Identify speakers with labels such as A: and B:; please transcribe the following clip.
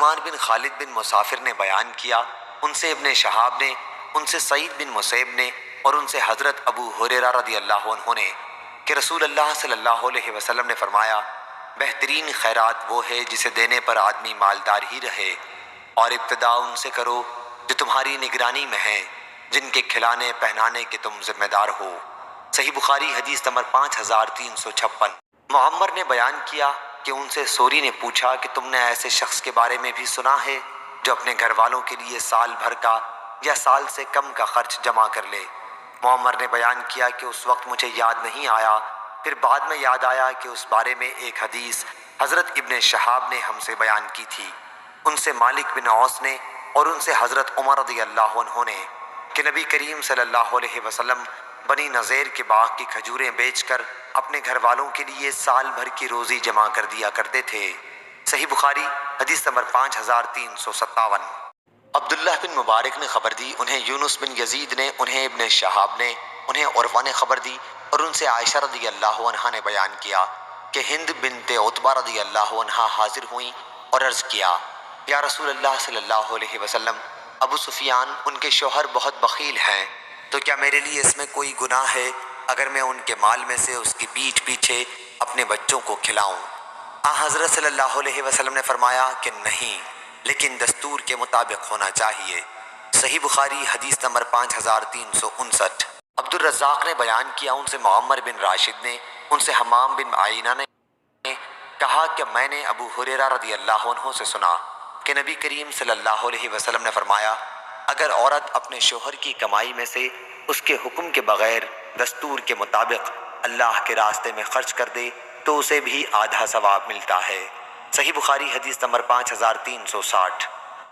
A: سلیمان بن خالد بن مسافر نے بیان کیا، ان سے ابن شہاب نے، ان سے سعید بن مسیب نے، اور ان سے حضرت ابو ہریرہ رضی اللہ عنہ نے کہ رسول اللہ صلی اللہ علیہ وسلم نے فرمایا، بہترین خیرات وہ ہے جسے دینے پر آدمی مالدار ہی رہے، اور ابتدا ان سے کرو جو تمہاری نگرانی میں ہیں، جن کے کھلانے پہنانے کے تم ذمہ دار ہو۔ صحیح بخاری حدیث نمبر 5356۔ معمر نے بیان کیا کہ ان سے سوری نے پوچھا کہ تم نے ایسے شخص کے بارے میں بھی سنا ہے جو اپنے گھر والوں کے لیے سال بھر کا یا سال سے کم کا خرچ جمع کر لے؟ معمر نے بیان کیا کہ اس وقت مجھے یاد نہیں آیا، پھر بعد میں یاد آیا کہ اس بارے میں ایک حدیث حضرت ابن شہاب نے ہم سے بیان کی تھی، ان سے مالک بن اوس نے اور ان سے حضرت عمر رضی اللہ عنہ نے کہ نبی کریم صلی اللہ علیہ وسلم بنی نذیر کے باغ کی کھجوریں بیچ کر اپنے گھر والوں کے لیے سال بھر کی روزی جمع کر دیا کرتے تھے۔ صحیح بخاری حدیث نمبر 5357۔ عبداللہ بن مبارک نے خبر دی، انہیں یونس بن یزید نے، انہیں ابن شہاب نے، انہیں عروہ نے خبر دی، اور ان سے عائشہ رضی اللہ عنہا نے بیان کیا کہ ہند بنت عتبہ رضی اللہ عنہا حاضر ہوئیں اور عرض کیا، یا رسول اللہ صلی اللہ علیہ وسلم، ابو سفیان ان کے شوہر بہت بخیل ہیں، تو کیا میرے لیے اس میں کوئی گناہ ہے اگر میں ان کے مال میں سے اس کی پیٹھ پیچھے اپنے بچوں کو کھلاؤں؟ حضرت صلی اللہ علیہ وسلم نے فرمایا کہ نہیں، لیکن دستور کے مطابق ہونا چاہیے۔ صحیح بخاری حدیث نمبر 5359۔ عبد الرزاق نے بیان کیا، ان سے معمر بن راشد نے، ان سے حمام بن عینہ نے کہا کہ میں نے ابو ہریرہ رضی اللہ عنہ سے سنا کہ نبی کریم صلی اللہ علیہ وسلم نے فرمایا، اگر عورت اپنے شوہر کی کمائی میں سے اس کے حکم کے بغیر دستور کے مطابق اللہ کے راستے میں خرچ کر دے تو اسے بھی آدھا ثواب ملتا ہے۔ صحیح بخاری حدیث نمبر 5360۔